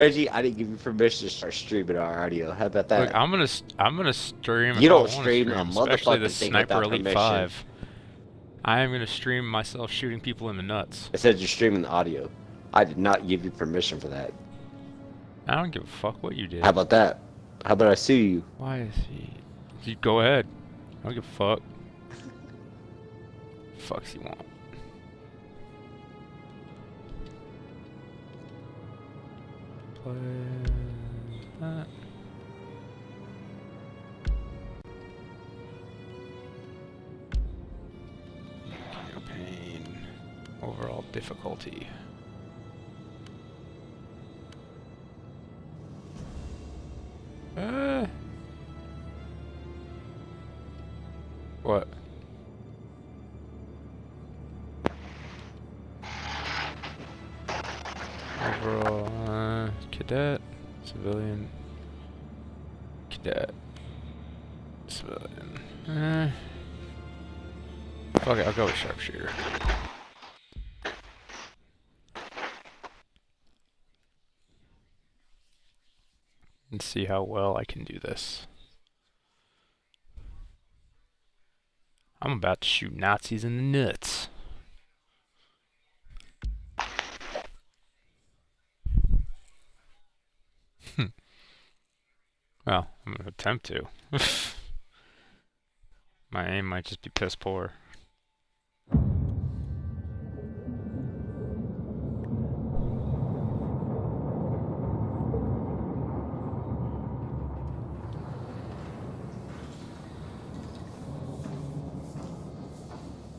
Reggie, I didn't give you permission to start streaming our audio. How about Look, that? I'm gonna stream if You I don't want to stream stream, a especially the motherfucking thing Sniper without Elite permission. 5. I am gonna stream myself shooting people in the nuts. It said you're streaming the audio. I did not give you permission for that. I don't give a fuck what you did. How about that? How about I sue you? Why is he? You go ahead. I don't give a fuck. Fucks you want. Play that. Campaign. Overall difficulty. What? Overall, cadet, civilian, cadet, civilian. Okay, I'll go with sharpshooter. And see how well I can do this. I'm about to shoot Nazis in the nuts. Well, I'm gonna attempt to. My aim might just be piss poor.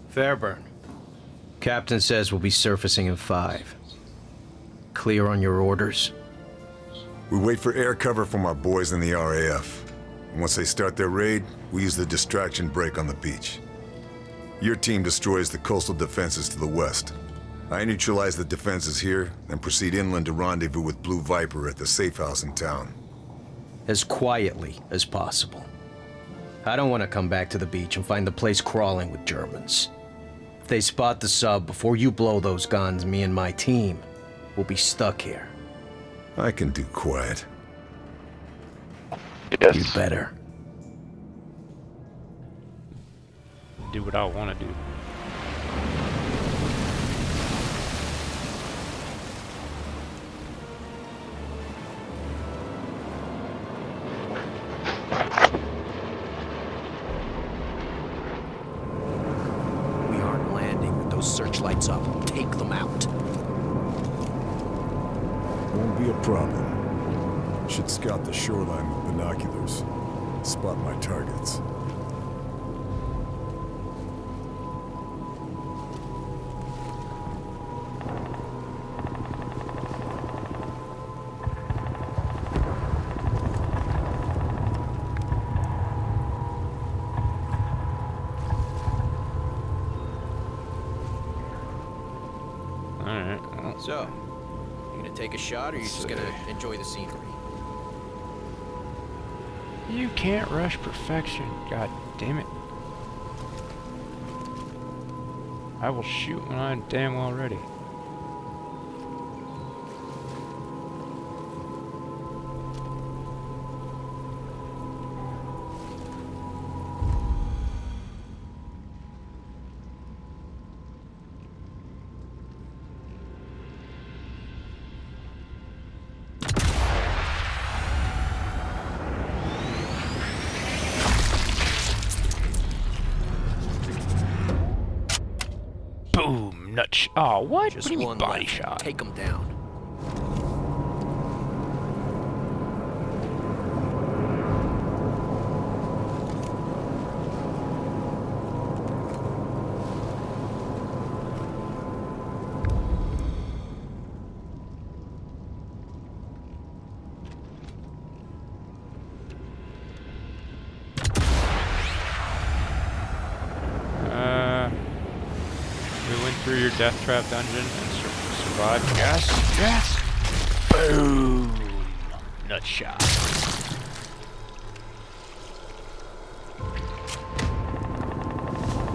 Fairburn. Captain says we'll be surfacing in 5. Clear on your orders? We wait for air cover from our boys in the RAF. And once they start their raid, we use the distraction break on the beach. Your team destroys the coastal defenses to the west. I neutralize the defenses here, and proceed inland to rendezvous with Blue Viper at the safe house in town. As quietly as possible. I don't want to come back to the beach and find the place crawling with Germans. If they spot the sub before you blow those guns, me and my team will be stuck here. I can do quiet. Yes. You better. Do what I want to do. We aren't landing with those searchlights up. Take them out. Won't be a problem. Should scout the shoreline with binoculars. Spot my targets. Alright, well, So, you gonna take a shot, or you just gonna enjoy the scenery? you can't rush perfection. God damn it. I will shoot when I'm damn well ready. Boom! Nut Oh, what? Just What do you mean one body left. shot? Take them down. We went through your death trap dungeon and survived. Yes, yes. Boom! Nut shot.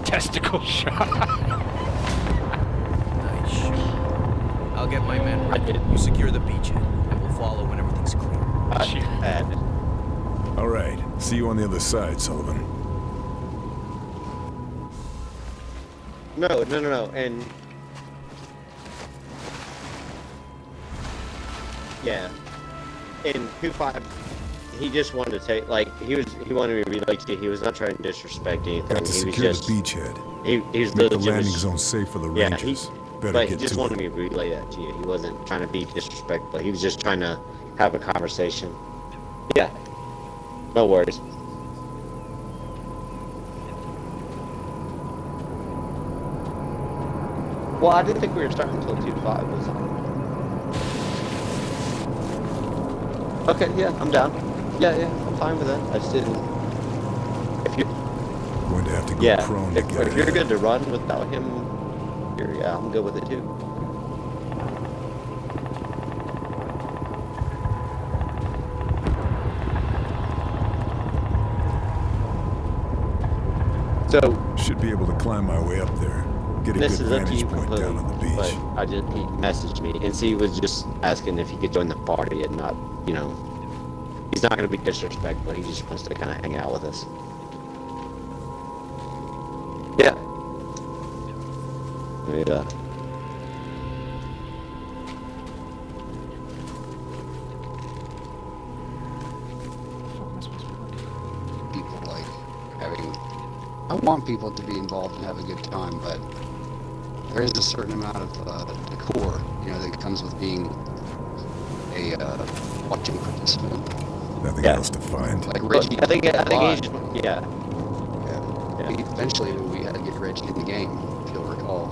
Testicle shot. Nice shot. I'll get my men ready. You secure the beachhead, and we'll follow See you on the other side, Sullivan. No, and yeah, in 2-5, he just wanted to take he wanted me to relate to you. He was not trying to disrespect anything. Got to He was secure just the beachhead. he was Make the legit- landing zone safe for the Yeah, Rangers. Better but he get just to wanted it. me to relay that to you. He wasn't trying to be disrespectful. He was just trying to have a conversation. Yeah, no worries. Well, I didn't think we were starting until 2-5 was on. Okay, yeah, I'm down. Yeah, I'm fine with that. I just didn't. If you, Going to have to go yeah, prone to if get you're ahead. good to run without him, yeah, I'm good with it too. So Should be able to climb my way up there. Get a this good is up to vantage you point completely, down on the beach. but he messaged me, and he was just asking if he could join the party and not, he's not going to be disrespectful. He just wants to kind of hang out with us. Yeah. Yeah. People like having. I want people to be involved and have a good time, but there is a certain amount of decor, that comes with being a watching participant. Nothing Yeah. else to find. Like But Reggie. I think he's live. just, yeah. Eventually, we had to get Reggie in the game, if you'll recall.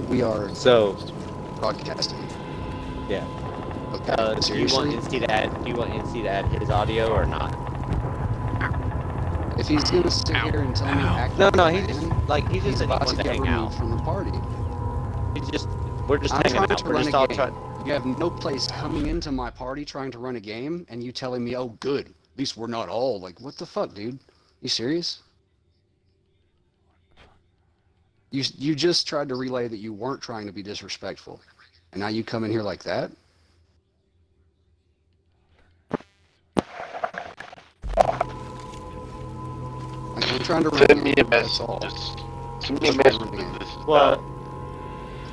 We are So, broadcasting. yeah. Okay. Do you want Seriously? NC to add? Do you want NC to add his audio or not? If he's gonna sit here and tell me act No, like no. a He man, just he's said he about wanted to to get hang removed out. from the party. We're just I'm hanging trying out. to We're run just a all game. trying. You have no place coming into my party trying to run a game, and you telling me, "Oh, good. At least we're not all like, what the fuck, dude? You serious?" You just tried to relay that you weren't trying to be disrespectful, and now you come in here like that. Like, I'm trying to run Send me a game, that's message. all. Just send me a Just message. run a game. with this. Well,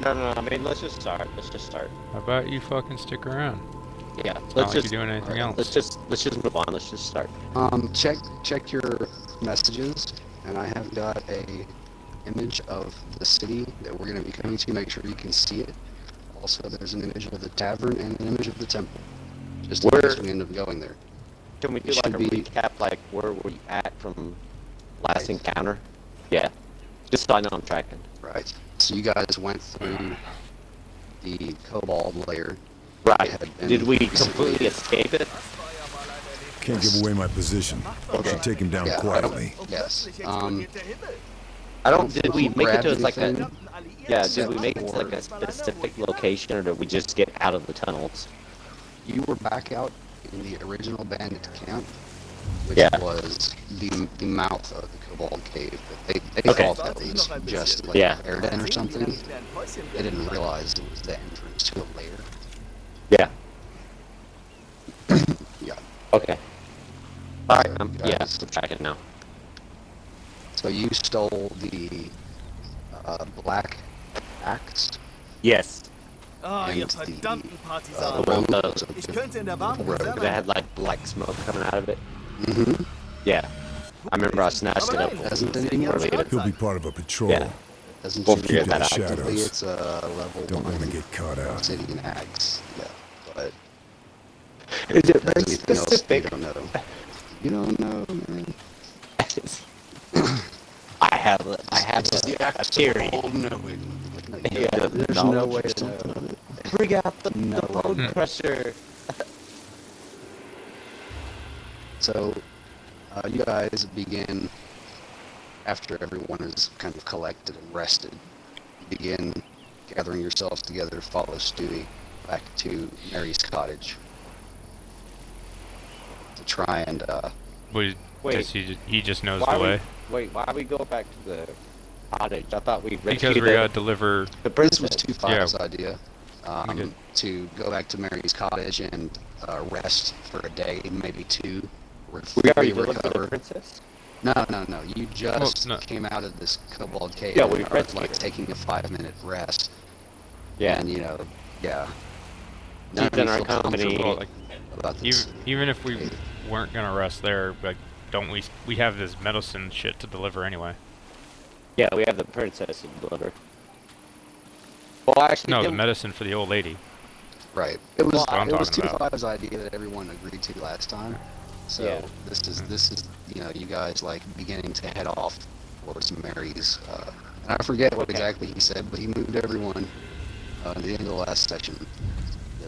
no. I mean, let's just start. Let's just start. How about you fucking stick around? Yeah. Not Let's like just. you're doing anything else. Let's just move on. Let's just start. Check your messages, and I have got a image of the city that we're going to be coming to. Make sure you can see it. Also, there's an image of the tavern and an image of the temple. Just in case we end up going there. Can we do It like a should be- recap, like where were you at from last encounter? Yeah. Just so I know I'm tracking. Right. So you guys went through the Cobalt layer. Right. had been Did we recently- completely escape it? Can't give away my position. Should take him down Yeah, quietly. Yes. Did we make it to like a? anything. Yeah. Did we make it to like a specific location, or did we just get out of the tunnels? You were back out in the original bandit camp, which Yeah. was the mouth of the Cobalt Cave. But they Okay. thought that was just like Yeah. air den or something. They didn't realize it was the entrance to a lair. Yeah. Yeah. Okay. All right. Yeah. Guys. I'm tracking now. So you stole the black axe Yes. Ah, and ihr the verdammten Partisanen. rose of Ich the könnte in der warmen road. Reserve. That had like black smoke coming out of it. Mhm. Yeah. I remember I snatched it up. Doesn't anymore. Earlier. He'll be part of a patrol. Yeah. Doesn't We'll seem figure to that be out. technically Shadows. it's a level Don't want to 1 get caught out. obsidian axe. Yeah, but Is it that's very anything else specific? you don't know. You don't know, man. I have a theory. All-knowing. Yeah, There's knowledge no way or to something. know. Bring out the No bone way. crusher. So, you guys begin, after everyone is kind of collected and rested, begin gathering yourselves together to follow Stewie back to Mary's cottage to try and, We, Wait. guess he just knows Why the way. why we go back to the cottage? I thought we Because rescued we gotta deliver. the this was princess. 2-5's idea. did. to go back to Mary's cottage and rest for a day, maybe two. We fully already delivered the recover. princess. No. You just no. came out of this kobold cave. Yeah, we and are, rescued like her. taking a 5-minute rest. Yeah. And yeah. She's in our feel company. comfortable Well, like, about this. even if we weren't gonna rest there, like, don't we have this medicine shit to deliver anyway? Yeah, we have the princess to deliver. Well, actually, No, the didn't- medicine for the old lady. Right. It was That's what I'm it was talking about. 2-5's idea that everyone agreed to last time. So Yeah. this is you guys like beginning to head off towards Mary's. And I forget what exactly he said, but he moved everyone at the end of the last session.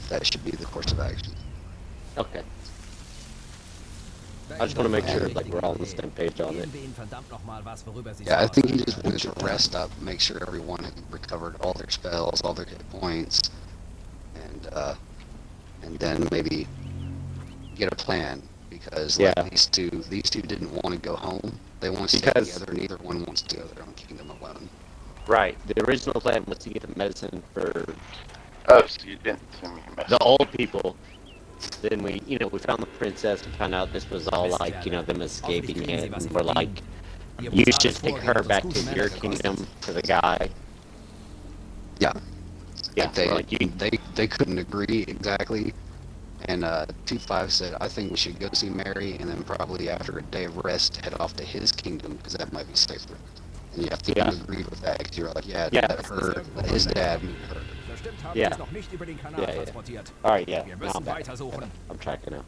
That should be the course of action. Okay. I just want to make sure like we're all on the same page on it. Yeah, I think he just wanted to rest up, make sure everyone had recovered all their spells, all their hit points, and then maybe get a plan because like, Yeah. these two didn't want to go home. They want to stay Because- together. Neither one wants to go their own kingdom alone. Right. The original plan was to get the medicine for Oh, so you didn't send me a message. the old people. Then we found the princess. We found out this was all like, them escaping it. And we're like, you should take her back to your kingdom for the guy. Yeah. Yeah. Like, they, we're like, you, they couldn't agree exactly. And 2-5 said, I think we should go see Mary, and then probably after a day of rest, head off to his kingdom because that might be safer. And yeah, I think Yeah. you agreed with that because you were like, yeah, Yeah. let his dad meet her. Yeah. Yeah. All right. Yeah. Now I'm back. I'm tracking now.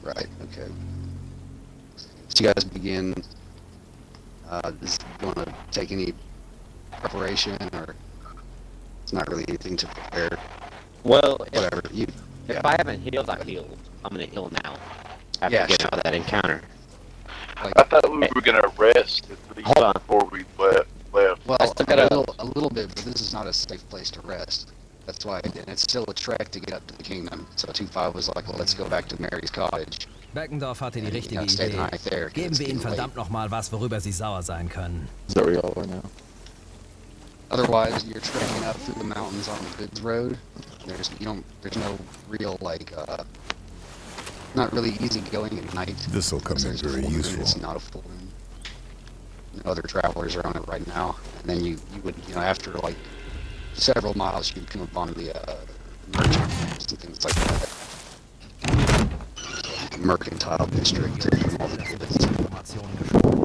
Right. Okay. So you guys begin. Does you want to take any preparation, or it's not really anything to prepare? Well, Whatever. if I haven't healed, I'm healed. I'm gonna heal now. After Yeah, getting out of that encounter. I thought we were gonna rest at least Hold on. before we left. Well, I still gotta- a little bit, but this is not a safe place to rest. That's why, and it's still a trek to get up to the kingdom. So 2-5 was like, well, let's go back to Mary's cottage. Beckendorf hatte die richtige Ja, stay the Idee. night there, 'cause Geben it's wir ihnen getting late. verdammt nochmal was, worüber sie sauer sein können. Is that where y'all are now? Otherwise, you're trekking up through the mountains on the goods road. There's no real not really easy going at night. This'll come in There's a very full moon, useful. It's not a full moon. No other travelers are on it right now. And then you would, after like several miles, you'd come upon the merchant and things like that. Mercantile district and all the goods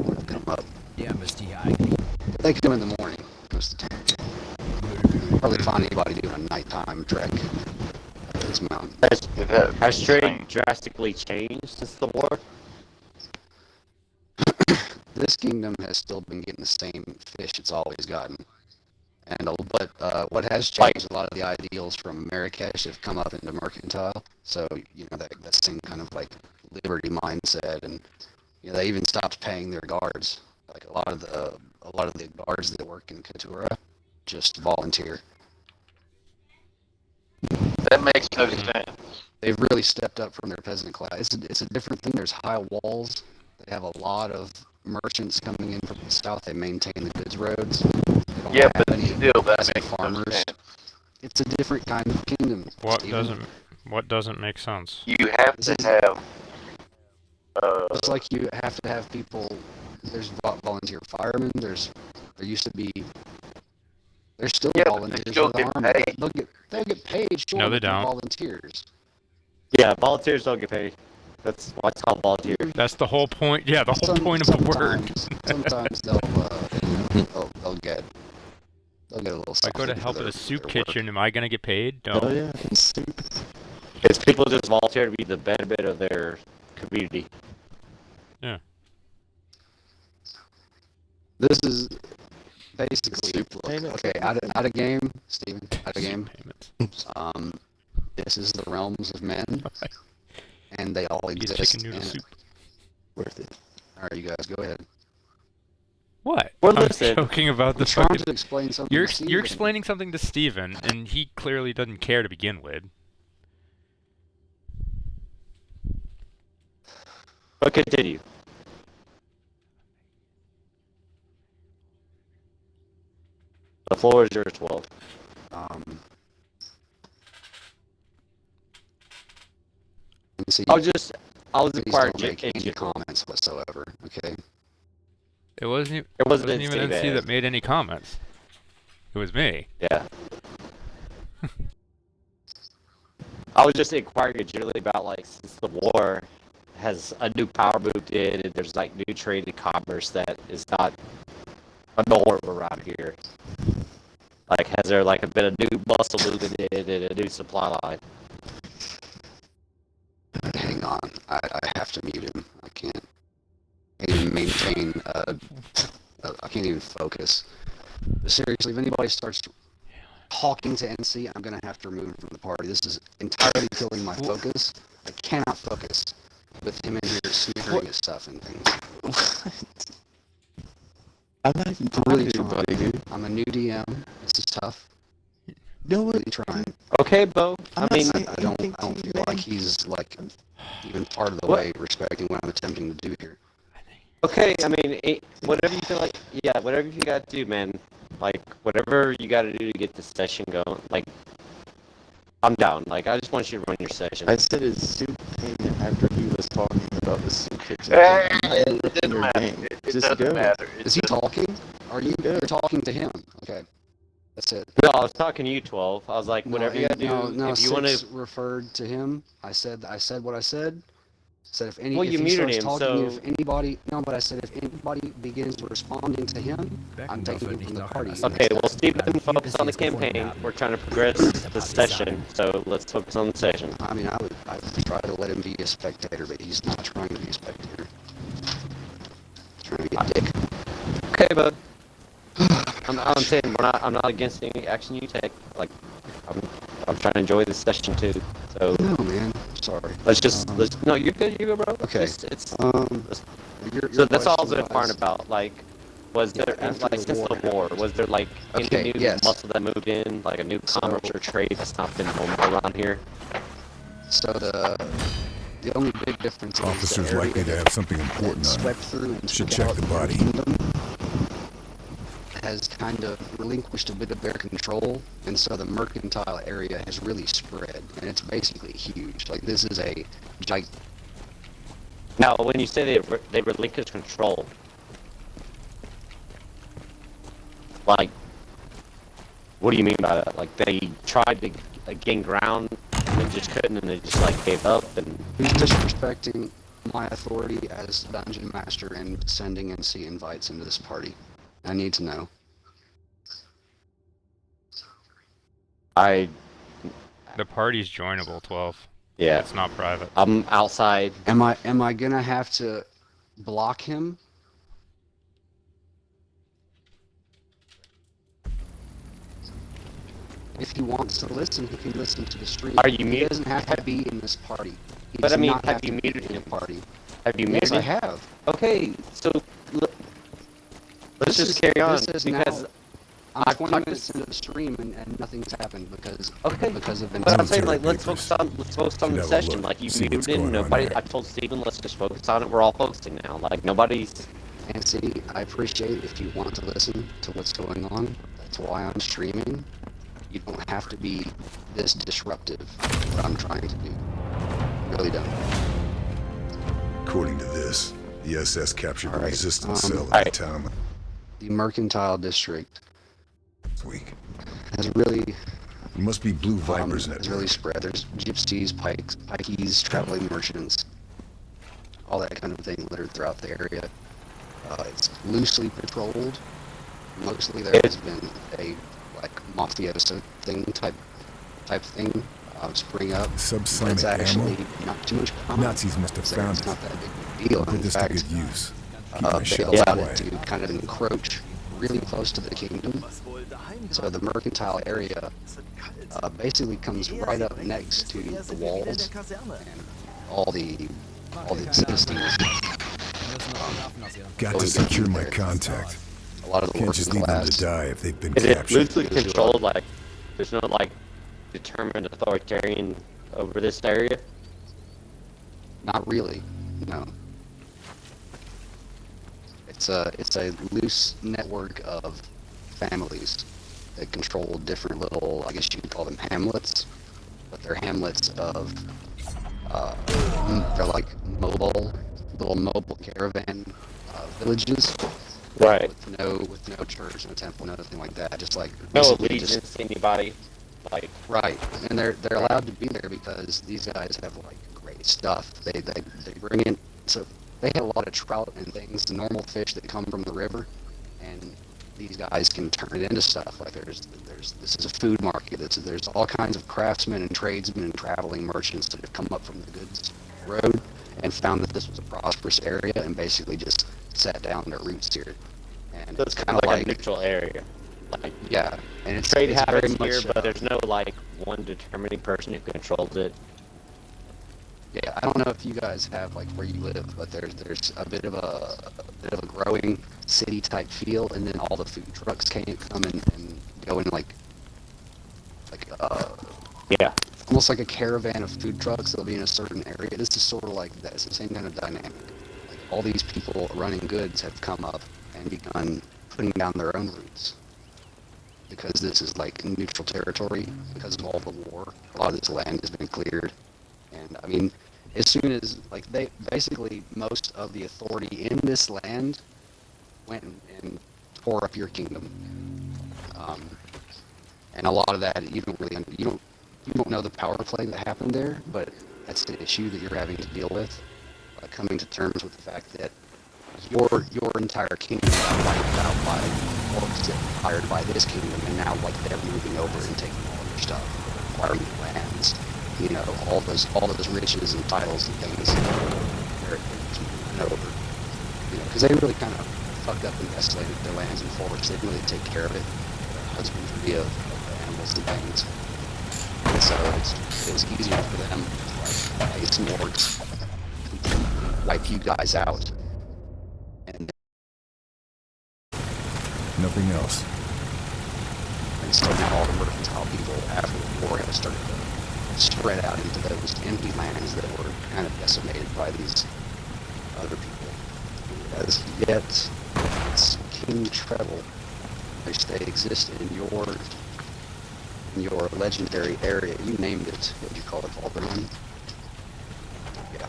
would come up. Der müsste hier eigentlich... They come in the morning most of the time. Hardly find anybody doing a nighttime trek up this mountain. Has trade drastically changed since the war? This kingdom has still been getting the same fish it's always gotten. And but what has changed, a lot of the ideals from Marrakesh have come up into Mercantile. So that same kind of like liberty mindset, and they even stopped paying their guards. Like a lot of the guards that work in Katura just volunteer. That makes no sense. They've really stepped up from their peasant class. It's a different thing. There's high walls. They have a lot of merchants coming in from the south. They maintain the goods roads. They don't Yeah, have but any still, that peasant makes no farmers. sense. It's a different kind of kingdom. What Stephen. doesn't make sense? You have to have. It's like you have to have people. There's volunteer firemen. There used to be. There's still Yeah, but they volunteers still for the get army. paid. They'll get paid. Sure, No, they but they're don't. Volunteers. Yeah, volunteers don't get paid. That's what's called volunteer. That's the whole point. Yeah, the whole point of the word. Sometimes they'll get a little. If I go to something help for at a their soup work. kitchen, am I gonna get paid? Oh No. yeah, soup. It's people just volunteer to be the benefit of their community. Yeah. This is basically Soup look, payment. okay. Out of game, Steven. Out of game. Payments. This is the realms of men, and they all Get exist. chicken noodle in it. soup. Worth it. All right, you guys, go ahead. What? Well, I'm listen, joking about the I'm trying fucking... to explain something. You're to Steven. you're explaining something to Steven, and he clearly doesn't care to begin with. But continue. The floor is yours, 12. See, I was please acquired don't make any comments whatsoever, okay? It wasn't. It wasn't even NC NC that made any comments. It was me. Yeah. I was just inquiring generally about, like, since the war has a new power moved in and there's, like, new trade and commerce that is not a norm around here. Like, has there, like, been a new muscle moving in and a new supply line? Hang on, I have to mute him. I can't even maintain, I can't even focus. But seriously, if anybody starts talking to NC, I'm gonna have to remove him from the party. This is entirely killing my focus. I cannot focus with him in here snickering his stuff and things. I'm not even I'm really talking to trying. anybody, dude. I'm a new DM. This is tough. No one. Really trying. Okay, Bo. I'm I not mean, saying I don't anything to you, feel like man. he's like even part of the What? way respecting what I'm attempting to do here. okay, I mean, whatever you feel like, yeah, whatever you gotta do, man. Like, whatever you gotta do to get the session going, like, I'm down. Like, I just want you to run your session. I said his soup came in after he was talking about the soup kitchen. Hey, I'm not it interrupting doesn't your matter. game. It Just doesn't go. matter. Is he talking? Are you? Yeah. You're talking to him. Okay, that's it. No, I was talking to you, 12. I was like, whatever you gotta do, No, if you wanna... Six referred to him. I said what I said. Said if any, Well, if you he muted starts him, talking, so- if anybody, no, but I said if anybody begins responding to him, I'm taking him from the party. Okay, well, Steven, focus on the campaign. We're trying to progress the session, so let's focus on the session. I mean, I would try to let him be a spectator, but he's not trying to be a spectator. He's trying to be a dick. Okay, bud. I'm saying I'm not against any action you take. Like, I'm trying to enjoy this session too. So No, man. Sorry. let's no, you're good, bro. Okay. It's Your so that's all I was question inquiring about. Like, was there after like the since war the war, was there like Okay, any new yes. muscle that moved in, like a new commerce or trade that's not been normal around here? So the only big difference is Officers the area likely to have something important that on swept them. through and Should took check out the body. Kingdom has kind of relinquished a bit of their control, and so the mercantile area has really spread, and it's basically huge. Like, this is a giant. Now, when you say they relinquished control, like, what do you mean by that? Like, they tried to gain ground and they just couldn't, and they just like gave up and. He's disrespecting my authority as dungeon master and sending NC invites into this party. I need to know. The party's joinable, 12. Yeah. It's not private. I'm outside. Am I gonna have to block him? If he wants to listen, he can listen to the stream. Are you He muted? doesn't have to be in this party. He But does I mean, not have have you to be muted in him? the party. Have you Yes, muted I him? have. Okay, so let's This just is- carry on this is because now- I'm I've 20 talked minutes to- into the stream and nothing's happened because Okay. because of But I'm saying, Military like, let's papers. focus on Should the have a session. look, Like, you see what's muted him. going on Nobody. there. I told Steven, let's just focus on it. We're all focusing now. Like, nobody's. And see, I appreciate if you want to listen to what's going on. That's why I'm streaming. You don't have to be this disruptive. What I'm trying to do. You really don't. According to this, the SS captured the All right, resistance cell at the alright. town. The Mercantile District It's weak. has really It must be Blue Vipers has network. really spread. There's gypsies, pikeys, traveling merchants, all that kind of thing littered throughout the area. It's loosely patrolled. Mostly there has been a like mafioso thing type thing spring up. But Subsonic it's ammo? actually not too much crime. Nazis must have So found it's it. not that big of a deal. Put In this to fact, good use. Keep my they shells allowed it quiet. to kind of encroach really close to the kingdom. So the mercantile area basically comes right up next to the walls and all the citizens. Got to Going secure down my there. contact. A lot of the Can't just working leave them to class. die if they've been Is it captured. loosely controlled? Like, there's no like determined authoritarian over this area. Not really, no. It's a loose network of families that control different little, I guess you could call them hamlets, but they're hamlets of, they're like little mobile caravan villages. Right. With no church, no temple, nothing like that. Just like No basically allegiance to anybody. Like, right, and they're allowed to be there because these guys have like great stuff. They bring in, so they have a lot of trout and things, the normal fish that come from the river, and these guys can turn it into stuff. Like this is a food market. There's all kinds of craftsmen and tradesmen and traveling merchants that have come up from the goods road and found that this was a prosperous area and basically just set down their roots here. And so it's kind of like a neutral area. Like, yeah, and it's trade it's happens very here, much, but there's no like one determining person who controls it. yeah, I don't know if you guys have like where you live, but there's a bit of a growing city type feel, and then all the food trucks come and go in like Yeah. almost like a caravan of food trucks that'll be in a certain area. This is sort of like that. It's the same kind of dynamic. Like all these people running goods have come up and begun putting down their own roots. Because this is like neutral territory, because of all the war, a lot of this land has been cleared. And I mean, as soon as, like, they basically, most of the authority in this land went and tore up your kingdom. And a lot of that, you don't know the power play that happened there, but that's the issue that you're having to deal with, coming to terms with the fact that your entire kingdom got wiped out by orcs that were hired by this kingdom, and now like they're moving over and taking all their stuff, acquiring lands, you know, all those riches and titles and things. They're just moving over, you know, because they really kind of fucked up and desolated their lands and forests. They didn't really take care of it, husbandry of animals and things. And so it was easier for them to like fight some orcs, wipe you guys out. And Nothing else. so now all the mercantile people after the war have started to spread out into those empty lands that were kind of decimated by these other people. As yet, it's King Treble, which they existed in your legendary area. You named it. What did you call it? Alderman? Yeah.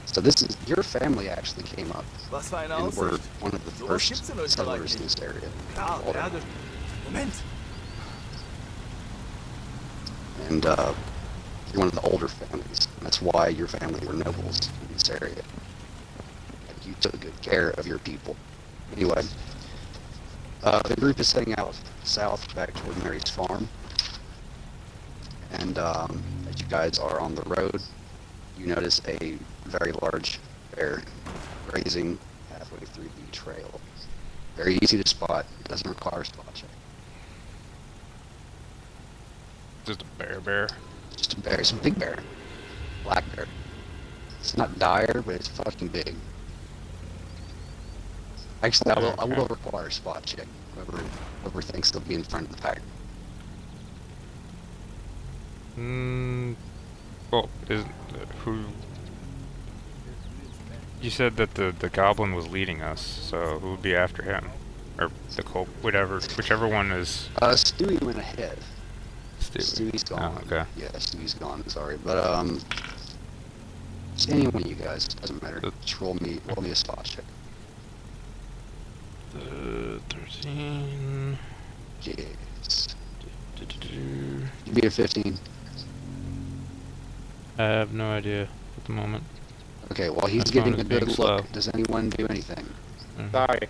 So this is, your family actually came up and were one of the first settlers in this area. Alderman. And you're one of the older families. And that's why your family were nobles in this area. Like, you took good care of your people. Anyway, the group is heading out south back toward Mary's farm. And as you guys are on the road, you notice a very large bear grazing halfway through the trail. Very easy to spot. It doesn't require a spot check. Just a bear. Just a bear. It's a big bear. Black bear. It's not dire, but it's fucking big. Actually, I will require a spot check. Whoever thinks they'll be in front of the pack. Well, who? You said that the goblin was leading us, so who would be after him? Or the whichever one is... Stewie went ahead. Stewie's gone. Oh, okay. Yeah, Stewie's gone, sorry. But, just any one of you guys, doesn't matter. Just roll me a spot check. 13... Yes. You beat a 15. I have no idea at the moment. Okay, while he's My giving phone a is being good slow. look, does anyone do anything? Sorry.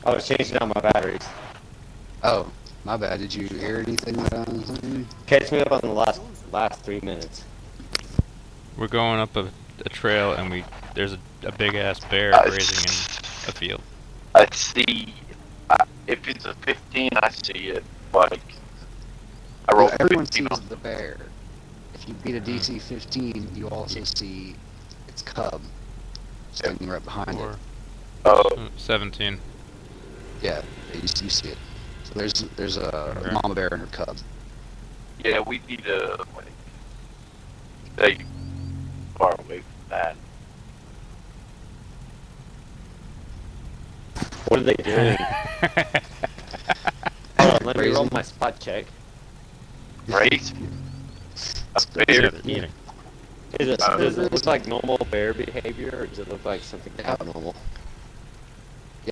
I was changing out my batteries. Oh, my bad. Did you hear anything? Catch me up on the last 3 minutes. We're going up a trail, and there's a big ass bear grazing in a field. I see. If it's a 15, I see it. Like, I rolled everyone 15 sees on the bear. If you beat a DC 15, you also see its cub standing right behind it. Oh. 17. Yeah, you see it. So there's a mama bear and her cub. Yeah, we need to like stay far away from that. What are they doing? Hold on, let me roll Crazy. my spot check. Right? A bear. Yeah. Does it look like normal bear behavior, or does it look like something abnormal?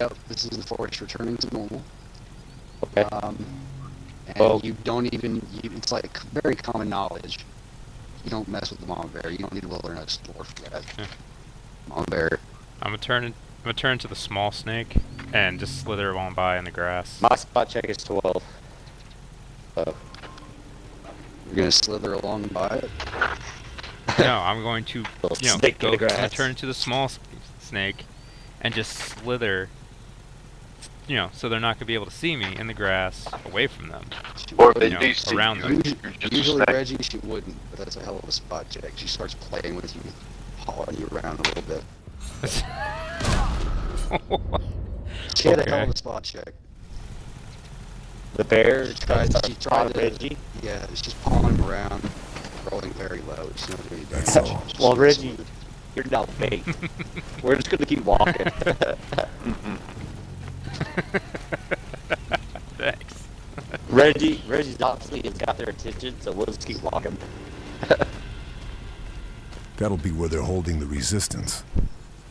Yep, this is the forest returning to normal. Okay. And Well- you don't even, it's like very common knowledge. You don't mess with the mama bear. You don't need to wilderness dwarf for that. Yeah. Mama bear. I'm gonna turn to the small snake and just slither on by in the grass. My spot check is 12. So, You're gonna slither along by it. No, I'm going to, Little you know, snake in go. the I'm gonna grass. turn to the small snake and just slither. You know, so they're not gonna be able to see me in the grass, away from them. Or if they You know, do see around you, them. you're just a Usually, snake. Reggie, she wouldn't, but that's a hell of a spot check. She starts playing with you, hauling you around a little bit. She had a hell of a spot check. the bear She tried tried to- Reggie. Yeah, she's pawing him around, rolling very low. She's not doing any That's damage. all. She's Well, just- Reggie, you're not bait. We're just gonna keep walking. Thanks. Reggie's obviously has got their attention, so we'll just keep walking. That'll be where they're holding the resistance.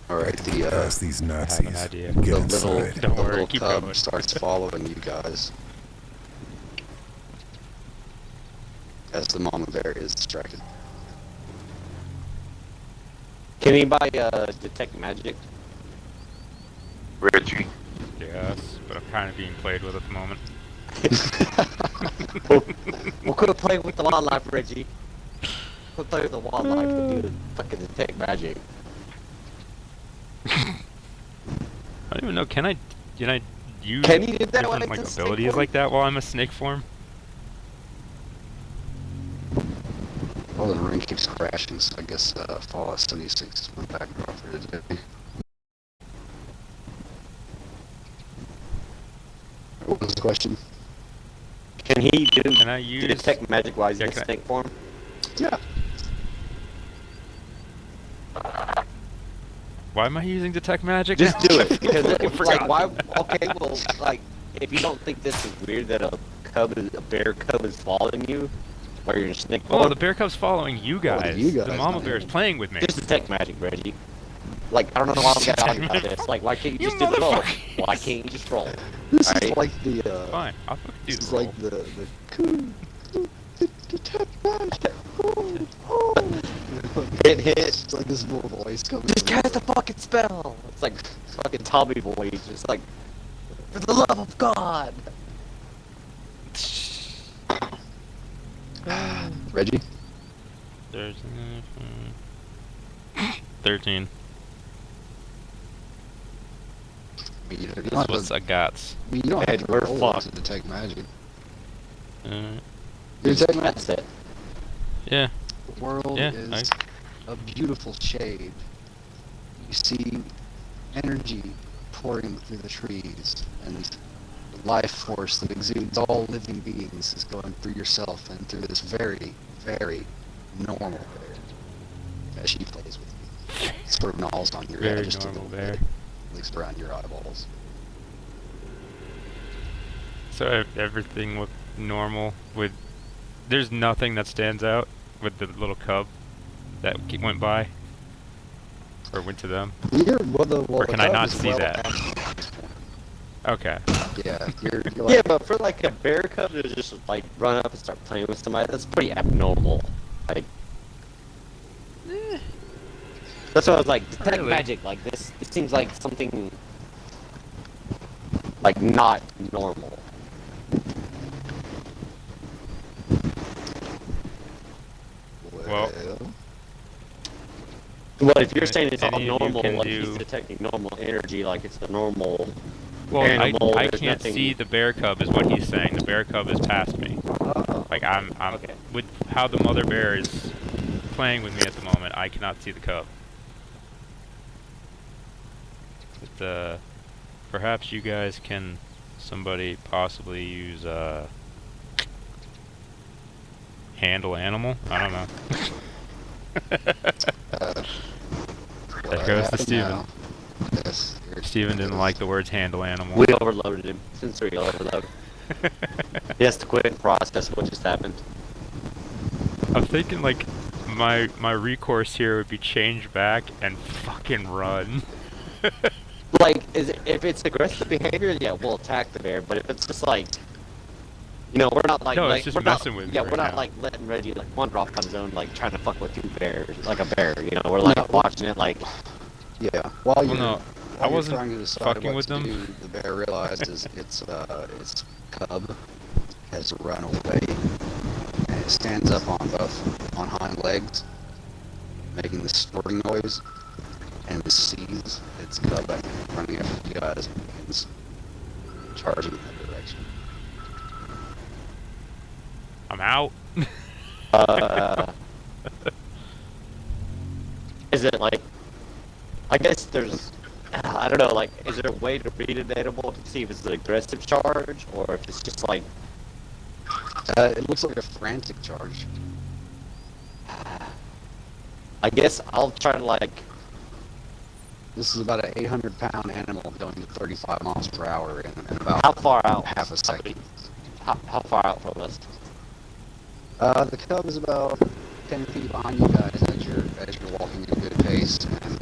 All right, Past these I have Nazis. an idea. Get the inside. little, Don't the worry, little keep cub going. starts following you guys as the mama bear is distracted. Can anybody detect magic? Reggie. Yes, but I'm kind of being played with at the moment. We'll quit playing with the wildlife, Reggie. Quit playing with the wildlife and do fucking detect magic. I don't even know. Can I use Can you do that different while like it's a snake abilities form? like that while I'm a snake form? Well, the ring keeps crashing, so I guess Fallout 76 is my backdrop for today. What was the question? Can he Can I use? detect magic while he's Yeah, in can I- snake form? Yeah. Why am I using detect magic? Just now? do it, because I it's forgot. like, why? Okay, well, like, if you don't think this is weird that a bear cub is following you, while you're in snake Oh, form, the bear cub's following you guys. you The guys, mama not bear is him. playing with me. just detect magic, Reggie. Like, I don't know why I'm getting on about this. Like, why can't you You just do the roll? motherfucker. Why can't you just roll? This is Alright. like the Fine, I'll fucking do this the is roll. like the coon. Detect magic. Hit, hit. It's like this little voice comes. Just from cast a fucking spell. It's like fucking Tommy boy. He's just like, for the love of God. Reggie. 13. I mean, you don't This have was to, a guts. I mean, you don't have Ed, to we're roll fucked. to detect magic. Alright. You detect magic. That's it. Yeah. The world Yeah, is a beautiful shade. You see energy pouring through the trees, and the life force that exudes all living beings is going through yourself and through this very, very normal bear as she plays with you. Sort of gnaws on your head Very just a normal little bear. bit, at least around your eyeballs. So everything looked normal with. There's nothing that stands out with the little cub that went by or went to them. Or can I not see that? Okay. Yeah, you're Yeah, like, but for like a bear cub to just like run up and start playing with somebody, that's pretty abnormal. Like, that's what I was like. Detect Really? magic like this. It seems like something like not normal. Well. But if you're saying it's all Any of you normal, can like he's do- detecting normal energy, like it's a normal. Well, Animal, I there's can't nothing- see the bear cub is what he's saying. The bear cub is past me. Like I'm Okay. with how the mother bear is playing with me at the moment. I cannot see the cub. But perhaps you guys can, somebody possibly use handle animal. I don't know. There goes the Steven. Yes. Steven didn't like the words handle animal. We overloaded him. Sensory overload. He has to quit and process what just happened. I'm thinking like my recourse here would be change back and fucking run. Like, if it's aggressive behavior, yeah, we'll attack the bear. But if it's just like, you know, we're not like, No, it's just we're not, messing with me yeah, right we're not now. like letting Reggie like wander off on his own, like trying to fuck with two bears, like a bear. You know, we're like watching it, like, Yeah. While you're, no, I while you're wasn't trying to decide fucking what with to them. do, the bear realizes its cub has run away, and it stands up on hind legs, making this snorting noise, and it sees its cub running after you guys and begins charging in that direction. I'm out. is it like? I guess there's, I don't know, like, is there a way to read an animal to see if it's an aggressive charge or if it's just like? It looks like a frantic charge. I guess I'll try to like. This is about an 800-pound animal going at 35 miles per hour in about How far out? half a second. How far out from us? The cub is about 10 feet behind you guys as you're walking at a good pace, and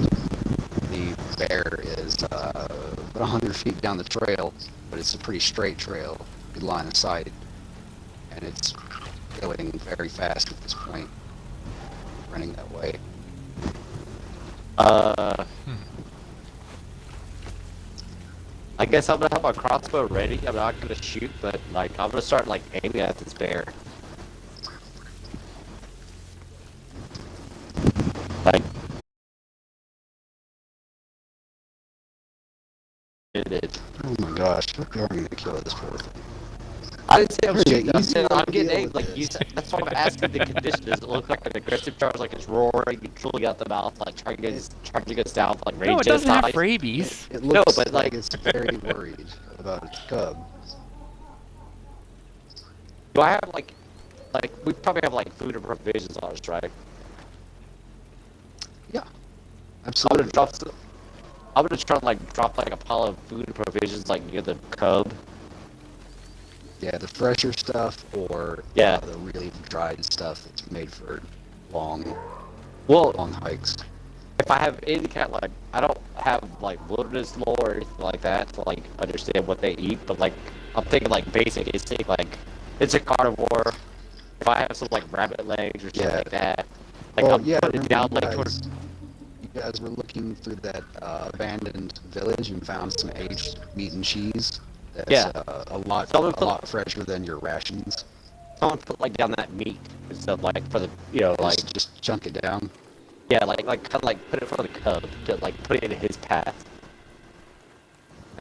the bear is about 100 feet down the trail, but it's a pretty straight trail, good line of sight, and it's going very fast at this point, running that way. I guess I'm gonna have my crossbow ready. I'm not gonna shoot, but like I'm gonna start like aiming at this bear. Like it is. Oh my gosh, you're going to kill this poor thing. I didn't say I'm Pretty shooting. I easy said I'm to getting deal aimed. with Like you this. said, that's why I'm asking the condition. Does it look like an aggressive charge, like it's roaring, you truly got the mouth, like charging us down, with, like rage No, it doesn't have genocide? rabies. It No, looks but, like like- it's very worried about its cub. Do I have like we probably have like food and provisions on us, right? Yeah, I'm absolutely. gonna drop. I'm gonna try to like drop like a pile of food and provisions like near the cub. Yeah, the fresher stuff or Yeah. the really dried stuff that's made for long Well, hikes. if I have any kind like I don't have like wilderness lore or anything like that to like understand what they eat, but like I'm thinking like basic instinct, like it's a carnivore. If I have some like rabbit legs or something Yeah. like that, like Well, I'm yeah, putting it down like towards. you guys were looking through that abandoned village and found some aged meat and cheese. That's Yeah. a lot Someone put- fresher than your rations. Someone put like down that meat and stuff like for the like Just chunk it down. yeah like kind of like put it for the cub to like put it in his path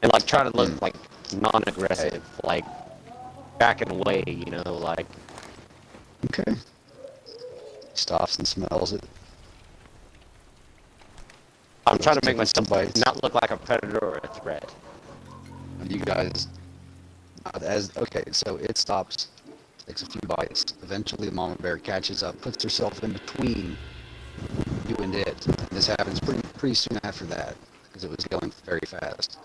and like try to look like non-aggressive, like backing away, you know, like. Okay. Stops and smells it. I'm trying to make Taking some myself bites. not look like a predator or a threat. And you guys, okay, so it stops, takes a few bites. Eventually, the mama bear catches up, puts herself in between you and it. And this happens pretty soon after that, because it was going very fast.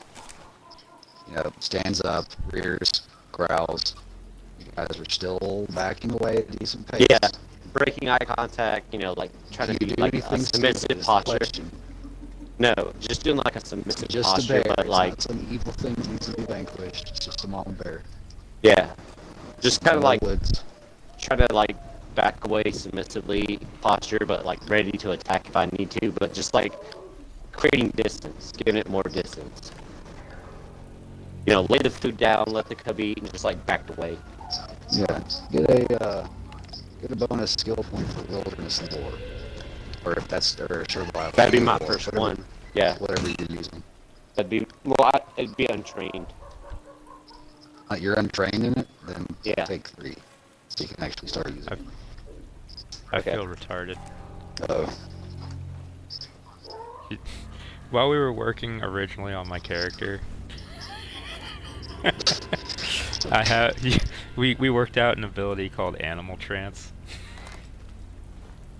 You know, stands up, rears, growls. You guys are still backing away at a decent pace. Yeah, breaking eye contact, you know, like trying to Do you be do like a anything stupid submissive is the posture. question. No, just doing like a submissive Just a posture, bear. but It's like not some evil thing that needs to be vanquished. It's just a mama bear. yeah, just kind of like Woods. try to like back away submissively posture, but like ready to attack if I need to, but just like creating distance, giving it more distance. You know, lay the food down, let the cub eat, and just like backed away. Yeah, get a bonus skill point for wilderness lore, or if that's or survival. That'd be my or first whatever- one. Yeah, Whatever you're using. that'd be well. It'd be untrained. You're untrained in it, then Yeah. take 3, so you can actually start using it. I Okay. feel retarded. Oh, While we were working originally on my character, we worked out an ability called Animal Trance.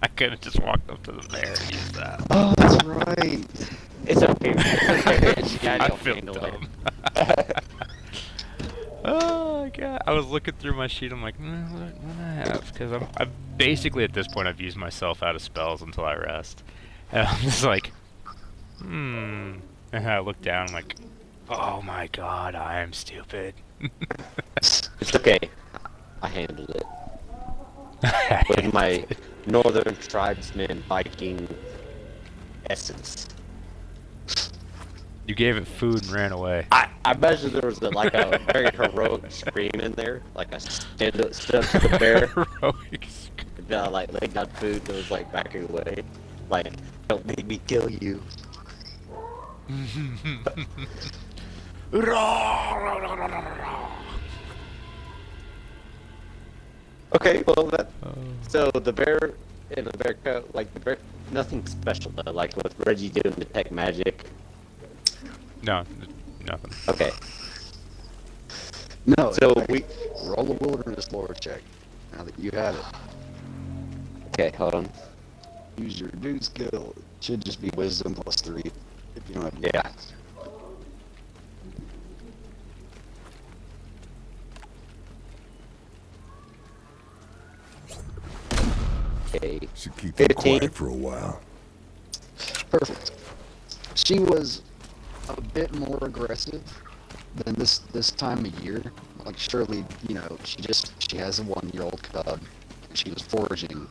I could have just walked up to the bear and used that. Oh, that's right. It's okay. It's okay. I Daniel feel handled dumb. it. Oh my god! I was looking through my sheet. I'm like, what do I have? Because I'm basically at this point I've used myself out of spells until I rest. And I'm just like, And I look down. I'm like, oh my god, I am stupid. It's okay. I handled it. With my northern tribesman Viking essence. You gave it food and ran away. I imagine there was a very heroic scream in there, like I stood up to the bear, Heroic like laid down food and was like backing away, like don't make me kill you. Okay, well so the bear in the bear coat, like the bear, nothing special though, like with Reggie doing detect magic. No, nothing. Okay, No, so in fact, roll a wilderness lore check. Now that you have it, okay, hold on. use your dude skill. It should just be wisdom +3 if you don't have. Yeah. Okay. Should keep them 15. quiet for a while. Perfect. She was a bit more aggressive than this time of year. Like surely, she has a 1-year-old cub, and she was foraging,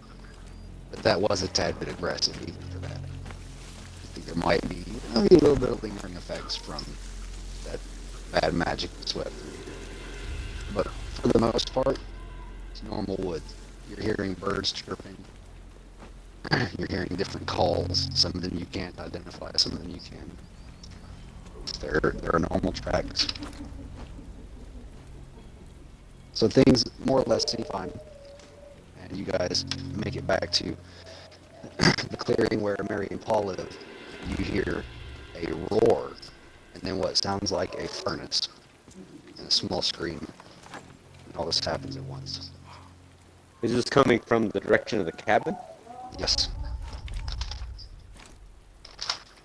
but that was a tad bit aggressive even for that. I think there might be maybe a little bit of lingering effects from that bad magic that swept through. But for the most part, it's normal woods. You're hearing birds chirping. You're hearing different calls. Some of them you can't identify, some of them you can. They're normal tracks. So things more or less seem fine. And you guys make it back to the clearing where Mary and Paul live. You hear a roar, and then what sounds like a furnace, and a small scream. And all this happens at once. Is this coming from the direction of the cabin? Yes.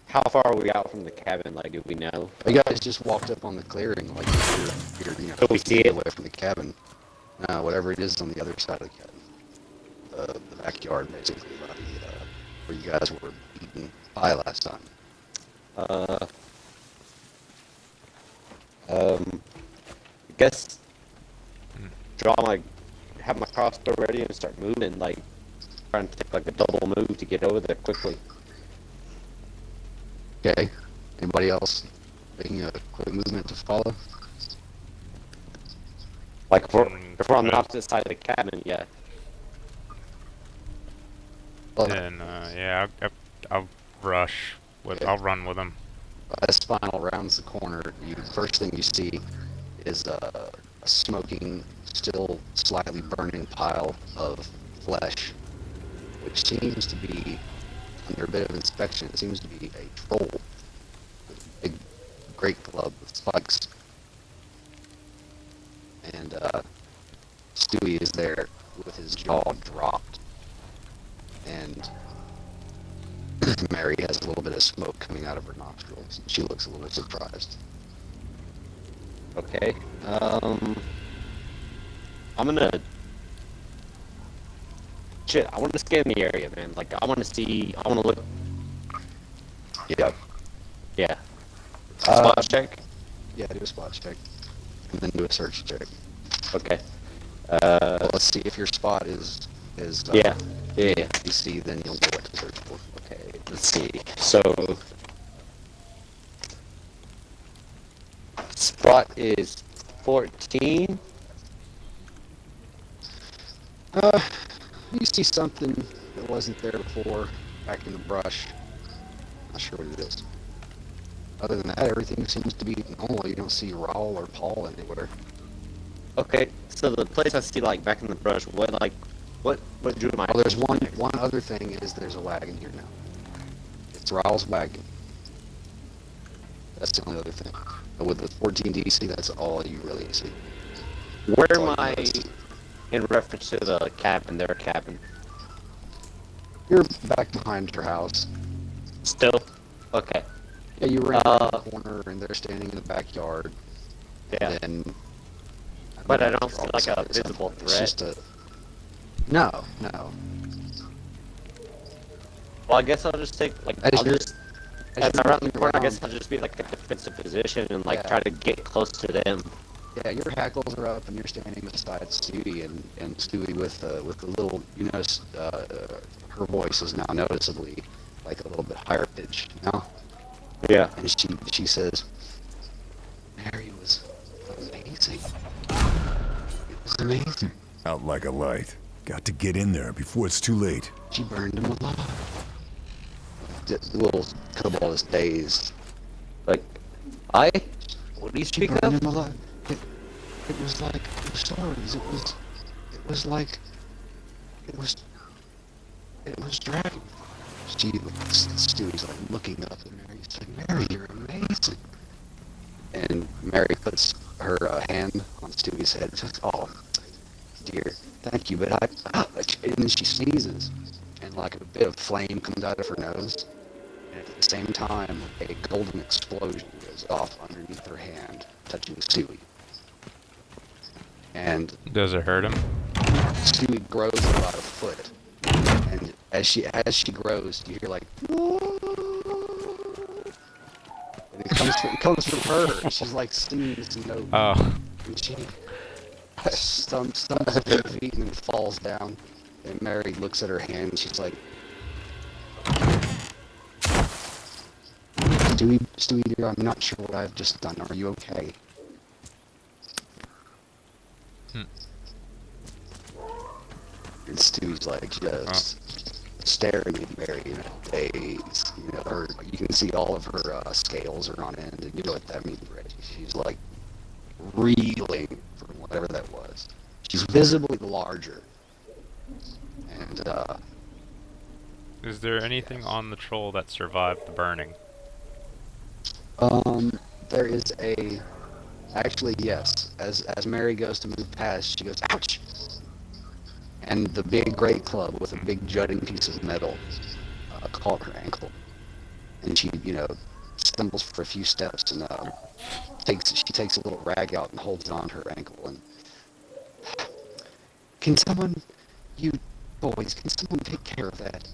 How far are we out from the cabin? Like, do we know? You guys just walked up on the clearing, like you're So we see it? away from the cabin. Whatever it is on the other side of the cabin. The backyard, basically, by where you guys were eating pie last time. I guess have my crossbow ready and start moving, like trying to take like a double move to get over there quickly. Okay. Anybody else making a quick movement to follow? Like if we're on the opposite side of the cabin, yeah. Then I'll rush. I'll run with him. As Spinal rounds the corner, first thing you see is a smoking, still slightly burning pile of flesh, which seems to be, under a bit of inspection, it seems to be a troll with a big great club with spikes. And Stewie is there with his jaw dropped, and Mary has a little bit of smoke coming out of her nostrils. She looks a little bit surprised. Okay. I'm gonna. Shit, I want to scan the area, man. Like, I want to look. Yeah. Yeah. Spot check? Yeah, do a spot check. And then do a search check. Okay. Well, let's see if your spot is Yeah. DC, then you'll know what to search for. Okay, let's see. So, spot is 14. You see something that wasn't there before, back in the brush. Not sure what it is. Other than that, everything seems to be normal. You don't see Raul or Paul anywhere. Okay, so the place I see, like, back in the brush, what drew my Oh, there's attention? one other thing is there's a wagon here now. It's Raul's wagon. That's the only other thing. But with the 14 DC, that's all you really see. Where That's all am you I notice. in reference to the cabin, their cabin? You're back behind your house. Still? Okay. Yeah, you ran around the corner and they're standing in the backyard. Yeah. And But I know don't if see you're like a always visible it's threat. just a... No, no. Well, I guess I'll just take, like, As I'll you're- just, as as you're I'm around the looking corner, I around- guess I'll just be, like, a defensive position and, like, Yeah. try to get close to them. Yeah, your hackles are up and you're standing beside Stewie, and Stewie with a little, you notice, her voice is now noticeably, like, a little bit higher pitched now. Yeah. And she says, Mary was amazing. It was amazing. Out like a light. Got to get in there before it's too late. She burned him alive. The little kobold is dazed. Like, what do you She speak burned of? him alive. It was like the stories. It was like it was dragging. Stewie's like looking up at Mary. He's like, Mary, you're amazing. And Mary puts her hand on Stewie's head. She's like, oh, dear, thank you. But and then she sneezes, and like a bit of flame comes out of her nose. And at the same time, a golden explosion goes off underneath her hand, touching Stewie. And Does it hurt him? Stewie grows about a foot, and as she grows, you hear like, and it comes from her. She's like singing this note, Oh. and she stumbles a few feet and then falls down. And Mary looks at her hand, and she's like, Stewie, dear, I'm not sure what I've just done. Are you okay? And Stewie's like just staring at Mary in a daze. You know, you can see all of her scales are on end, and you know what that means, Reggie. She's like reeling from whatever that was. She's visibly larger. And Is there anything on the troll that survived the burning? there is actually, yes. As Mary goes to move past, she goes, ouch! And the big great club with a big jutting piece of metal caught her ankle. And she, stumbles for a few steps and she takes a little rag out and holds it on her ankle. And can someone take care of that?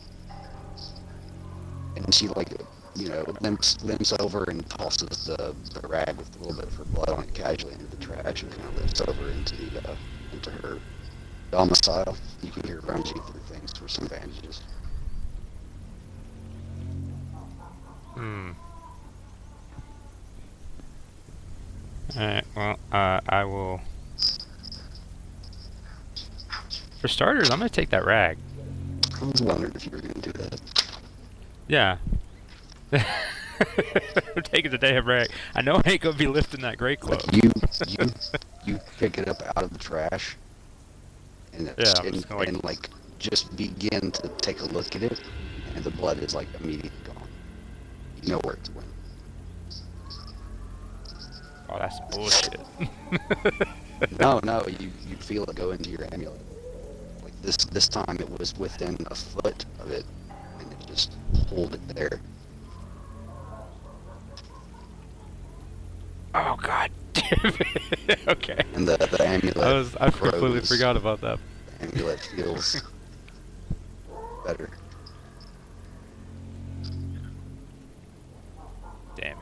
And she limps over and tosses the rag with a little bit of her blood on it casually into the trash and kind of lifts over into her domicile. You can hear rummaging through things for some bandages. Alright, well, I will... For starters, I'm gonna take that rag. I was wondering if you were going to do that. Yeah. I'm taking the damn rag. I know I ain't gonna be lifting that great club. You pick it up out of the trash and I'm just gonna, just begin to take a look at it, and the blood is like immediately gone. You know where it went. Oh, that's bullshit. No, you feel it go into your amulet. Like this time it was within a foot of it, and it just hold it there. Oh god damn it. Okay. And the amulet I completely grows. forgot about that. The amulet feels better. Damn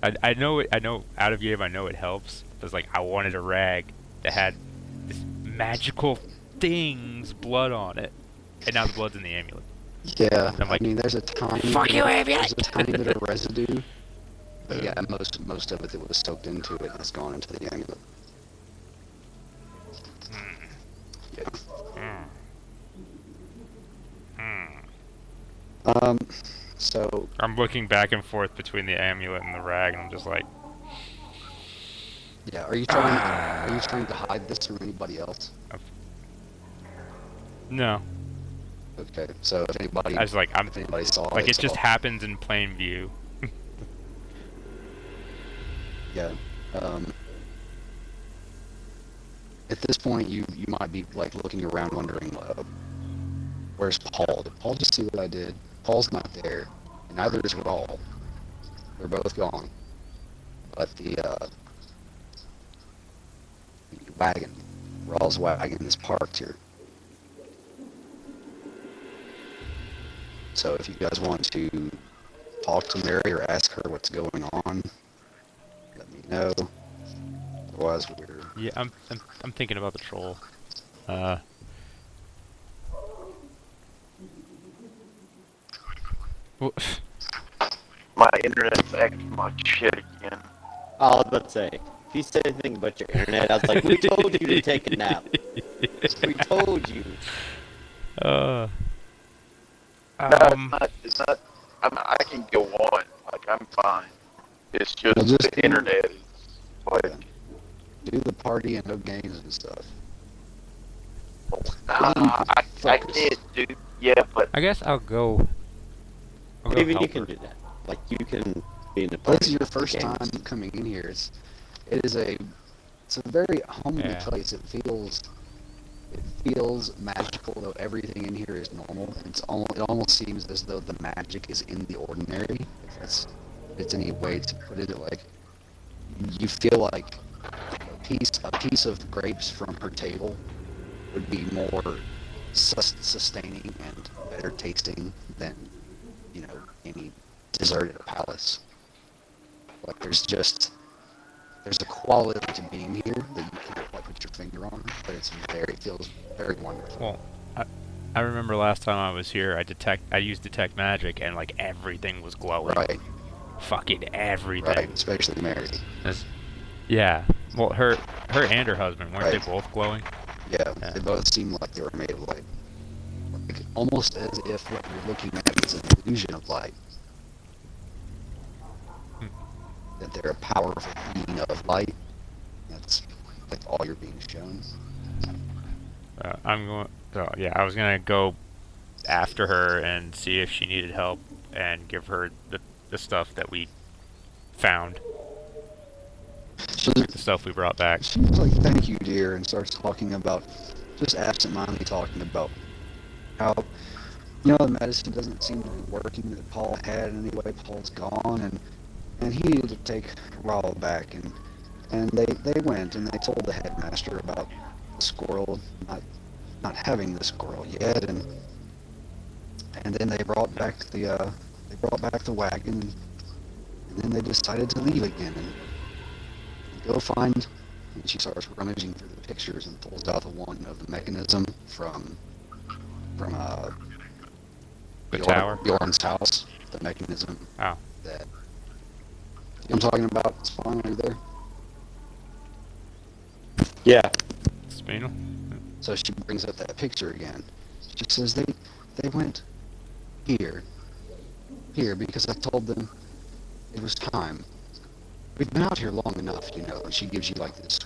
amulet. I know out of game I know it helps. It's like I wanted a rag that had this magical thing's blood on it. And now the blood's in the amulet. Yeah, I'm like, there's a tiny fuck you, amulet! There's a tiny bit of residue. But yeah, most of it that was soaked into it has gone into the amulet. Yeah. So I'm looking back and forth between the amulet and the rag, and I'm just like, yeah, are you trying to hide this from anybody else? no. Okay, so if anybody I was like, if anybody saw like it just saw. happens in plain view. Yeah. at this point, you might be like looking around, wondering, where's Paul? Did Paul just see what I did? Paul's not there, and neither is Raul. They're both gone. But the wagon, Raw's wagon, is parked here. So if you guys want to talk to Mary or ask her what's going on, let me know. Otherwise, we're... Yeah, I'm thinking about the troll. Well, My internet's acting like shit again. I was about to say, if you said anything about your internet, I was like, we told you to take a nap. We told you. No, it's not. I can go on. Like, I'm fine. It's just Well, just the internet is like... do the party and no games and stuff. I Focus. can't do... Yeah, but... I guess I'll go. Maybe you help can her. do that. Like, you can be in the This party. is your with first games. time coming in here. It's a very homely Yeah. place. It feels magical, though everything in here is normal. It almost seems as though the magic is in the ordinary. If it's any way to put it, like you feel like a piece of grapes from her table would be more sustaining and better tasting than, you know, any dessert at a palace. Like there's a quality to being here that you can't quite put your finger on, but it feels very wonderful. Well, I remember last time I was here, I used detect magic, and like everything was glowing. Right, Fucking everything. right, especially Mary. Yeah. Well, her and her husband, weren't Right. they both glowing? Yeah, Yeah. they both seem like they were made of light. Like, almost as if what you're looking at is an illusion of light. That they're a powerful being of light. That's like all you're being shown. I'm going. So yeah, I was gonna go after her and see if she needed help and give her the stuff that we found, So the stuff we brought back. she's like, "Thank you, dear," and starts talking about, just absentmindedly talking about how, you know, the medicine doesn't seem to be working that Paul had anyway. Paul's gone, and he needed to take Raul back, and they went and they told the headmaster about the squirrel not having the squirrel yet, and then they brought back the wagon, and then they decided to leave again and go find. And she starts rummaging through the pictures and pulls out the one of the mechanism from The tower. Bjorn's house. The mechanism. Oh. That. You know what I'm talking about? It's finally there. Yeah. Spinel. So she brings up that picture again. She says they went here because I told them it was time. We've been out here long enough, you know. And she gives you like this,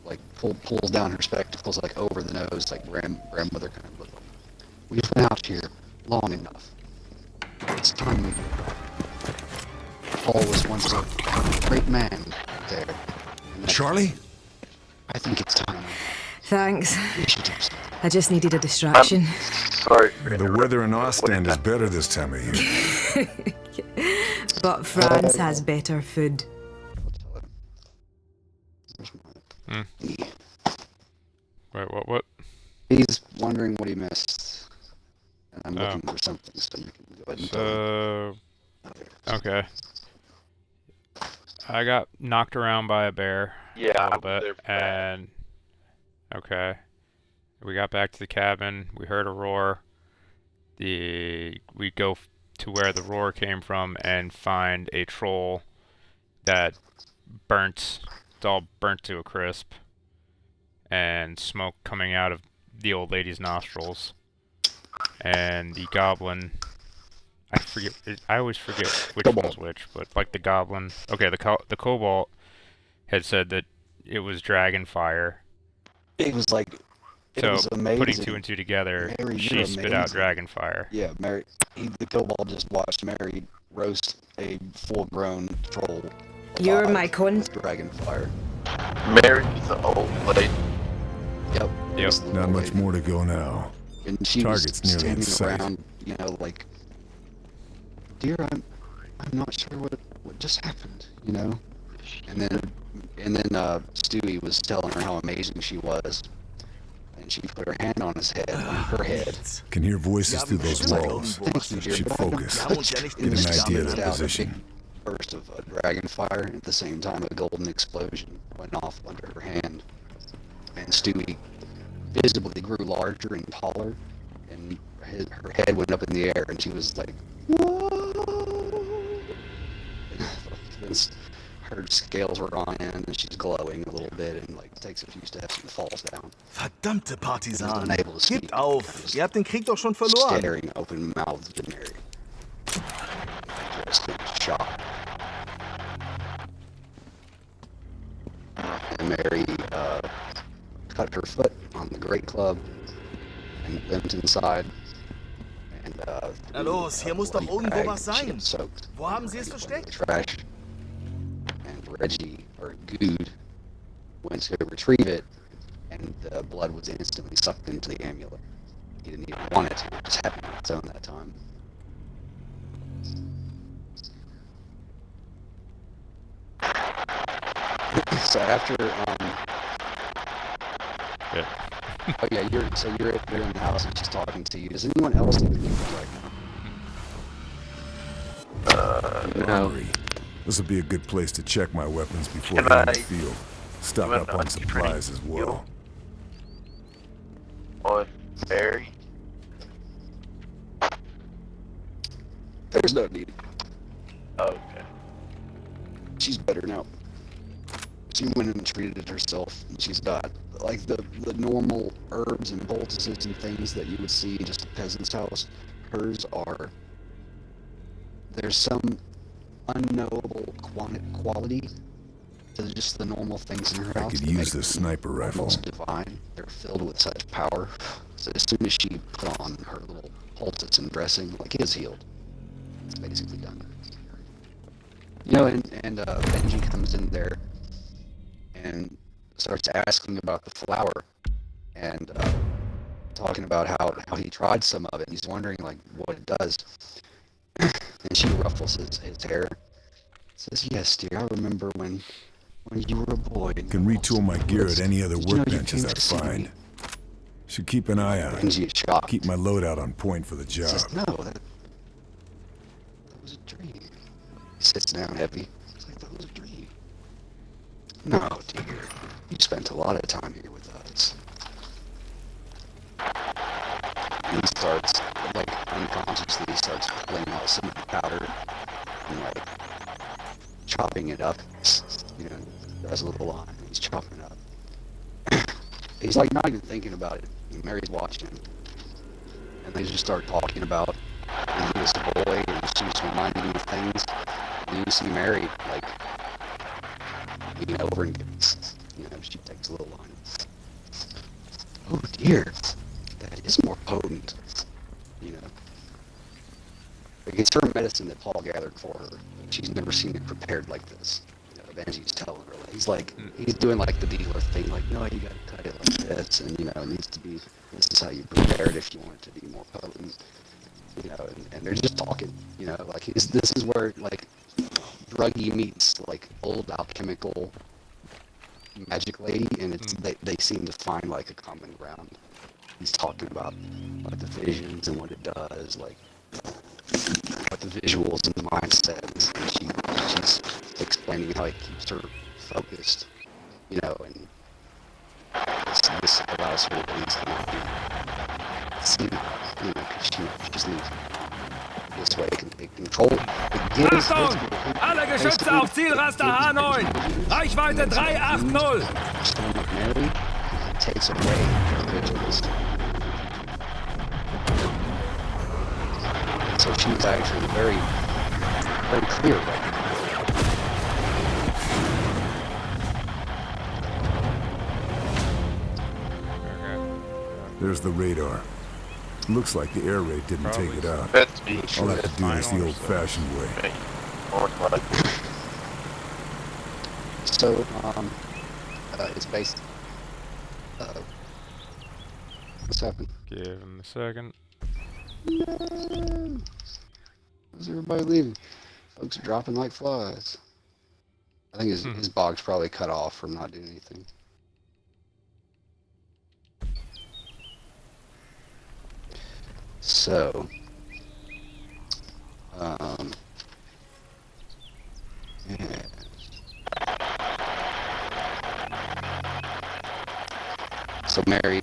like pulls down her spectacles like over the nose, like grandmother kind of look. We've been out here long enough. It's time we go. Paul was once a great man there. And Charlie? I think it's time Thanks. we should do something. I just needed a distraction. Sorry. The weather in Ostend is better this time of year. But France has better food. Where's my... Wait, what? He's wondering what he missed. And I'm Oh. looking for something, so you can go ahead and tell him. So, okay. I got knocked around by a bear Yeah, a I little was bit, there for that. and okay, we got back to the cabin. We heard a roar. We go to where the roar came from and find a troll that burnt. It's all burnt to a crisp, and smoke coming out of the old lady's nostrils. And the goblin, I always forget which one's which, but like the goblin. Okay, the kobold had said that it was dragon fire. It was like, it So was amazing. putting two and two together, Mary, she you're spit out amazing. dragon fire. Yeah, the kobold just watched Mary roast a full-grown troll. You're alive my con. with dragon fire. Mary's the old lady. Yep. Yep. Not much more to go now. And she Target's was nearly in standing sight. around, you know, like, dear, I'm not sure what just happened, you know. And then Stewie was telling her how amazing she was, and she put her hand on his head, on her head. Can hear voices through those walls. Thank you, dear. Should but I don't- focus. And Get then an she idea of let their out a position. big burst of dragon fire. At the same time, a golden explosion went off under her hand, and Stewie visibly grew larger and taller, and her head went up in the air, and she was like, "Whoa!" And her scales were on end, and she's glowing a little bit, and like takes a few steps and falls down. Verdammte Partisanen. Unable to speak. Gebt auf. Ihr habt den Krieg doch schon verloren. Staring open-mouthed at Mary. Just in shock. And Mary cut her foot on the Great Club and limped inside. And Na los, hier muss doch irgendwo was sein. Soaked. Wo haben sie es versteckt? Trash. And Reggie, or Good, went to retrieve it, and the blood was instantly sucked into the amulet. He didn't even want it to. It just happened on its own that time. So after, Yeah. oh yeah, you're in the house and she's talking to you. Does anyone else need to leave right now? No. This will be a good place to check my weapons before Can hitting I- the field. Stock Can up I on supplies as well. Or Barry? There's no need. Okay. She's better now. She went and treated it herself, and she's got like the normal herbs and poultices and things that you would see in just a peasant's house. Hers are, there's some unknowable quality to just the normal things in her I house. could that use make this them sniper rifle. almost divine. They're filled with such power. So as soon as she put on her little poultice and dressing, like, it is healed. It's basically done. You know, and Benji comes in there and starts asking about the flour and talking about how he tried some of it. And he's wondering, like, what it does. And she ruffles his hair. Says, yes, dear, I remember when you were a boy. And Can retool my gear at any other Did you know you workbenches came I to see find. me? Should keep an eye on it. Benji is shocked. Keep my loadout on point for the He job. says, no, that was a dream. He sits down heavy. He's like, that was a dream. No, dear. You spent a lot of time here with us. And he starts, like, unconsciously, he starts pulling out some of the powder and, like, chopping it up. You know, does a little line. He's chopping it up. He's, like, not even thinking about it. And Mary's watching him. And they just start talking about when he was a boy, and she's reminding him of things. And you see Mary, like, lean over and gets, you know, she takes a little line. Oh dear, that is more potent, you know. Like, it's her medicine that Paul gathered for her. She's never seen it prepared like this. You know, Benji's telling her, like, he's doing like the dealer thing, like, no, you gotta cut it like this, and, you know, it needs to be, this is how you prepare it if you want it to be more potent. You know, and they're just talking, you know, like, this is where, like, druggy meets, like, old alchemical magic lady, and it's they seem to find, like, a common ground. He's talking about, like, the visions and what it does, like the visuals and the mindset, and she's explaining how it keeps her focused, you know, and this allows her to easily see, you know, because she's leaving. This way it can control it. Achtung! Alle Geschütze auf Zielraster H9! Reichweite 380! Mary takes away her vigilance. So she's actually very, very clear right now. There's the radar. Looks like the air raid didn't take it out. That's me. I'll have to do this the old-fashioned way. Okay. Or what? So, it's based, What's happened? Give him a second. No. Where's everybody leaving? Folks are dropping like flies. I think his bog's probably cut off from not doing anything. So, yeah. So Mary,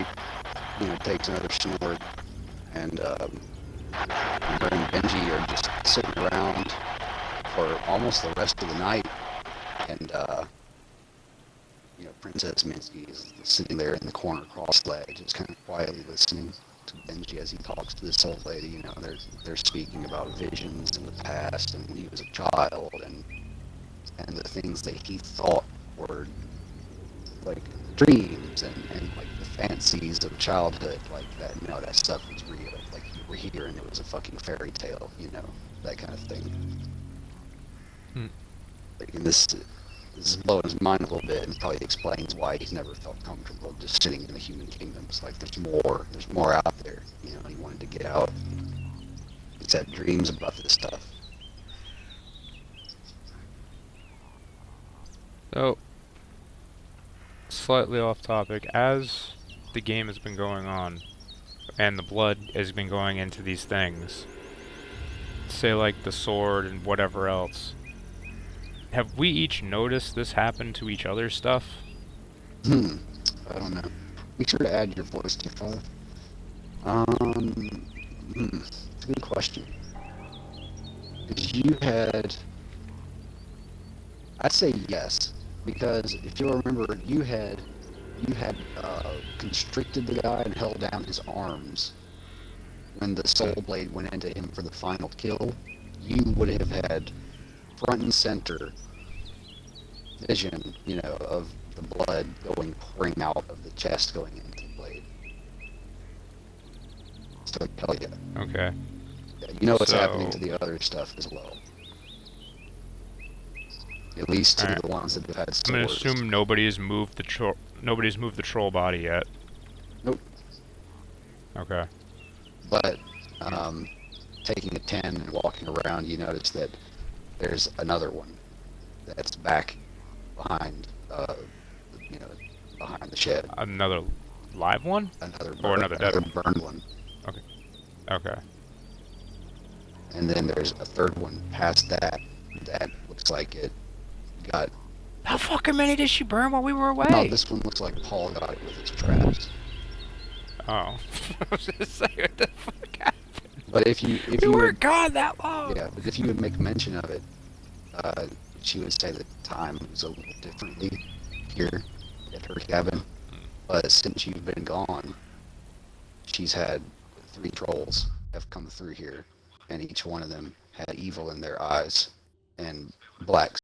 takes another sword, and her and Benji are just sitting around for almost the rest of the night, and Princess Minsky is sitting there in the corner cross-legged, just kind of quietly listening to Benji as he talks to this old lady. They're speaking about visions in the past and when he was a child, and the things that he thought were like dreams and like the fancies of childhood, like that. That stuff was real. Like you were here and it was a fucking fairy tale. That kind of thing. Like, and this is blowing his mind a little bit, and probably explains why he's never felt comfortable just sitting in the human kingdom. It's like there's more out there. He wanted to get out. He's had dreams about this stuff. So, slightly off topic, as the game has been going on, and the blood has been going into these things, say like the sword and whatever else, have we each noticed this happen to each other's stuff? I don't know. Make sure to add your voice to your file. It's a good question. Because you had... I'd say yes. Because if you'll remember, you had constricted the guy and held down his arms when the soul blade went into him for the final kill. You would have had front and center vision, of the blood pouring out of the chest going into the blade. So hell yeah. Okay. Yeah, what's happening to the other stuff as well. At least to the ones that have had swords. I'm gonna assume nobody's moved the troll body yet. Nope. Okay. But taking a 10 and walking around, you notice that there's another one that's back behind, behind the shed. Another live one? Or another dead one? burned one. Okay. Okay. And then there's a third one past that looks like it got... How fucking many did she burn while we were away? No, this one looks like Paul got it with his traps. Oh. I was gonna say, what the fuck happened? But if you weren't gone that long! Yeah, but if you would make mention of it, she would say that time was a little differently here at her cabin. But since you've been gone, she's had 3 trolls have come through here, and each one of them had evil in their eyes and black